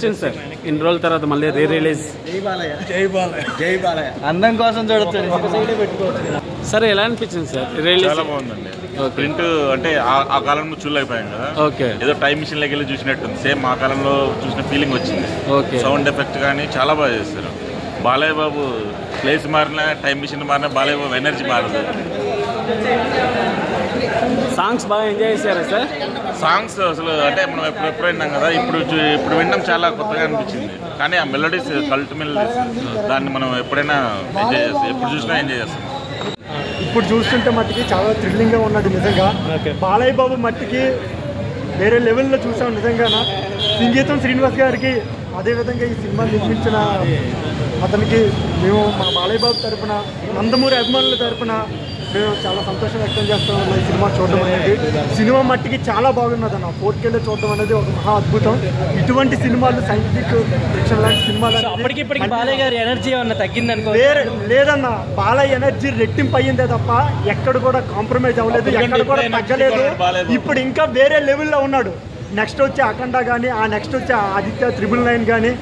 అనిపించింది సార్ ఇన్ని రోజుల తర్వాత మళ్ళీ రీ రిలీజ్? జై బాలయ్య అందం కోసం చూడొచ్చు సరే, ఎలా అనిపించింది సార్ రిలీజ్? చాలా బాగుందండి. ప్రింట్ అంటే ఆ కాలంలో చూడలేకపోయాం కదా, ఓకే. ఏదో టైం మిషన్ లకి వెళ్ళి చూసినట్టుంది. సేమ్ ఆ కాలంలో చూసిన ఫీలింగ్ వచ్చింది. ఓకే. సౌండ్ ఎఫెక్ట్ కానీ చాలా బాగా చేస్తారు. బాలయ్య బాబు ప్లేస్ మారినా, టైం మిషన్ మారినా బాలయ్య బాబు ఎనర్జీ మారదు. సాంగ్స్ బాగా ఎంజాయ్ చేశారా సార్? సాంగ్స్ అసలు అంటే మనం ఎప్పుడు విన్నాం కదా, ఇప్పుడు వినడం చాలా కొత్తగా అనిపించింది. కానీ ఆ మెలోడీస్, కల్ట్ మెలోడీస్, దాన్ని మనం ఎప్పుడైనా ఎంజాయ్ చేస్తాం, ఎప్పుడు చూసినా ఎంజాయ్ చేస్తాం. ఇప్పుడు చూస్తుంటే మట్టికి చాలా థ్రిల్లింగ్గా ఉన్నది నిజంగా. బాలయ్య బాబు మట్టికి వేరే లెవెల్లో చూసాం నిజంగా. సంగీతం శ్రీనివాస్ గారికి, అదేవిధంగా ఈ సినిమా నిర్మించిన అతనికి మేము మా బాలయ్య బాబు తరఫున, నందమూరి అభిమానుల తరఫున మేము చాలా సంతోషం వ్యక్తం చేస్తాం ఈ సినిమా చూడడం అనేది. సినిమా మట్టికి చాలా బాగున్నది అన్న. 4Kలో చూడడం అనేది ఒక మహా అద్భుతం. ఇటువంటి సినిమాలు, సైంటిఫిక్ ఫిక్షన్ లాంటి సినిమాలు అప్పటికిప్పటికి బాలయ్య గారి ఎనర్జీ ఏమన్నా తగ్గింది అనుకో? లేదన్న, బాలయ్య ఎనర్జీ రెట్టింపు అయ్యిందే తప్ప ఎక్కడ కూడా కాంప్రమైజ్ అవ్వలేదు, ఎక్కడ కూడా తగ్గలేదు. ఇప్పుడు ఇంకా వేరే లెవెల్లో ఉన్నాడు. నెక్స్ట్ వచ్చే అఖండ కానీ, ఆ నెక్స్ట్ వచ్చే ఆదిత్య 999 కానీ,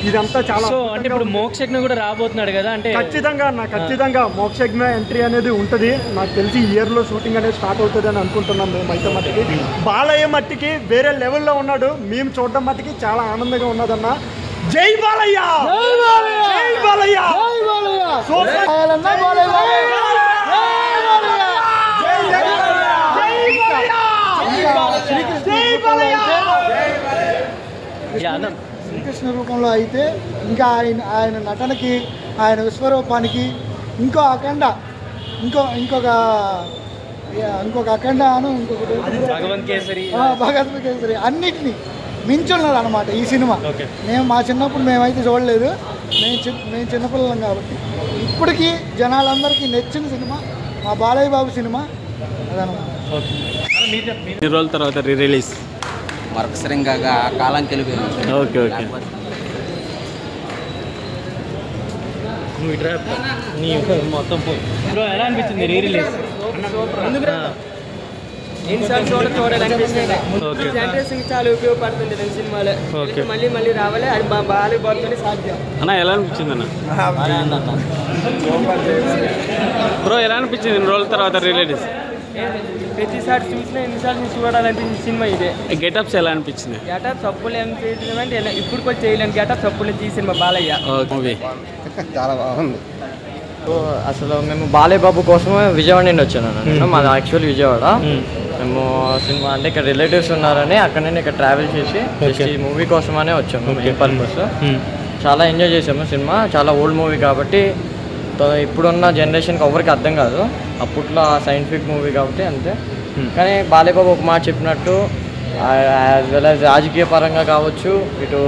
ఇదంతా చాలా. అంటే ఇప్పుడు మోక్షజ్ఞ కూడా రాబోతున్నాడు కదా, అంటే ఖచ్చితంగా మోక్షజ్ఞ ఎంట్రీ అనేది ఉంటుంది. నాకు తెలిసి ఈ ఇయర్లో షూటింగ్ అనేది స్టార్ట్ అవుతుంది అని అనుకుంటున్నాం మేము. అయితే మట్టికి బాలయ్య మట్టికి వేరే లెవెల్లో ఉన్నాడు. మేము చూడడం మట్టికి చాలా ఆనందంగా ఉన్నదన్న. జై బాలయ్య! జై బాలయ్య! శ్రీకృష్ణ రూపంలో అయితే ఇంకా ఆయన నటనకి, ఆయన విశ్వరూపానికి ఇంకొక అఖండ భగవంత్ కేసరి అన్నిటినీ మించున్నది అనమాట ఈ సినిమా. మా చిన్నప్పుడు మేమైతే చూడలేదు, మేము చిన్నపిల్లలం కాబట్టి ఇప్పటికీ జనాలందరికీ నచ్చిన సినిమా మా బాలయ్య బాబు సినిమా అదనమాట. ఇన్ని రోజుల తర్వాత రీ రిలీజ్ మరొకసారి ఇంకా కాలానికి వెళ్ళిపోయింది. Okay okay. మొత్తం బ్రో ఎలా అనిపించింది రీ రిలీజ్? చాలా ఉపయోగపడుతుంది రెండు సినిమాలు. మళ్ళీ రావాలి, అది బాలయ్య బాబుతోనే సాధ్యం. అన్న ఎలా అనిపించింది అన్న? బ్రో ఎలా అనిపించింది ఇన్ని రోజుల తర్వాత రీ రిలీజ్? ప్రతిసారి చూసినా ఎన్నిసార్లు చూడాలనిపించింది సినిమా ఇదే. గెటప్స్ ఎలా అనిపించింది? గెటప్ తప్పులు ఏం చేయాలంటే ఇప్పుడు కూడా చేయలేని గెటప్ తప్పులు తీసిన బాలయ్య మూవీ చాలా బాగుంది. అసలు మేము బాలయ్య బాబు కోసమే విజయవాడ నుండి వచ్చాను. మాది యాక్చువల్లీ విజయవాడ. మేము సినిమా అంటే ఇక్కడ రిలేటివ్స్ ఉన్నారని అక్కడ నుండి ఇక్కడ ట్రావెల్ చేసి ఈ మూవీ కోసమనే వచ్చాము. Main purpose. చాలా ఎంజాయ్ చేసాము. సినిమా చాలా ఓల్డ్ మూవీ కాబట్టి ఇప్పుడున్న జనరేషన్కి ఎవరికి అర్థం కాదు. అప్పట్లో సైంటిఫిక్ మూవీ కాబట్టి అంతే. కానీ బాలయ్య బాబు ఒక మాట చెప్పినట్టు యాజ్ వెల్ యాజ్ రాజకీయ పరంగా కావచ్చు, ఇటు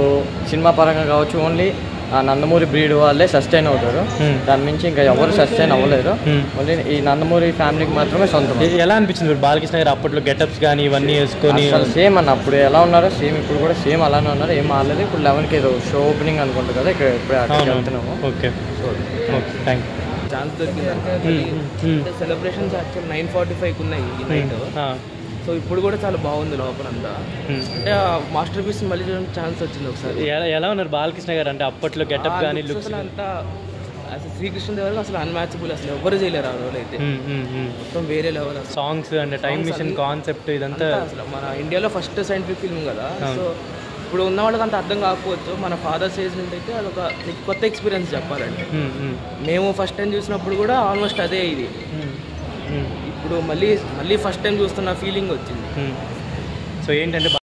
సినిమా పరంగా కావచ్చు, ఓన్లీ ఆ నందమూరి బ్రీడ్ వాళ్ళే సస్టైన్ అవుతారు. దాని నుంచి ఇంకా ఎవరు సస్టైన్ అవ్వలేరు. ఓన్లీ ఈ నందమూరి ఫ్యామిలీకి మాత్రమే సొంతం. ఎలా అనిపించింది బాలకృష్ణ గారు అప్పట్లో గెటప్స్ కానీ ఇవన్నీ వేసుకొని? సేమ్ అన్న, అప్పుడు ఎలా ఉన్నారో సేమ్ ఇప్పుడు కూడా సేమ్ అలానే ఉన్నారు. ఏం ఆడలేదు. ఇప్పుడు 11కి ఏదో షో ఓపెనింగ్ అనుకుంటారు కదా, ఇక్కడ ఇప్పుడే అక్కడికి వెళ్తున్నాము. Okay okay, thank you. Chance దొరికింది. సెలబ్రేషన్స్ యాక్చువల్ 9:45 ఉన్నాయి ఈ నైట్. సో ఇప్పుడు కూడా చాలా బాగుంది లోపలంతా. అంటే మాస్టర్ పీస్ మళ్ళీ చూడడానికి ఛాన్స్ వచ్చింది ఒకసారి. ఎలా ఉన్నారు బాలకృష్ణ గారు? అంటే అప్పట్లో గెటప్ కానీ లుక్స్ అంతా అసలు శ్రీకృష్ణ దేవరకు అసలు అన్మ్యాచబుల్. అసలు ఎవరు చేయలేరు ఆ రోజు అయితే. మొత్తం వేరే level. Songs and time machine concept ఇదంతా అసలు మన ఇండియాలో ఫస్ట్ సైంటిఫిక్ ఫిల్మ్ కదా. సో ఇప్పుడు ఉన్న వాళ్ళకి అంత అర్థం కాకపోవచ్చు. మన ఫాదర్స్ ఏజ్ నుండి అయితే అదొక కొత్త ఎక్స్పీరియన్స్ చెప్పాలంటే. మేము ఫస్ట్ టైం చూసినప్పుడు కూడా ఆల్మోస్ట్ అదే ఇది. ఇప్పుడు మళ్ళీ ఫస్ట్ టైం చూస్తున్న ఫీలింగ్ వచ్చింది. సో ఏంటంటే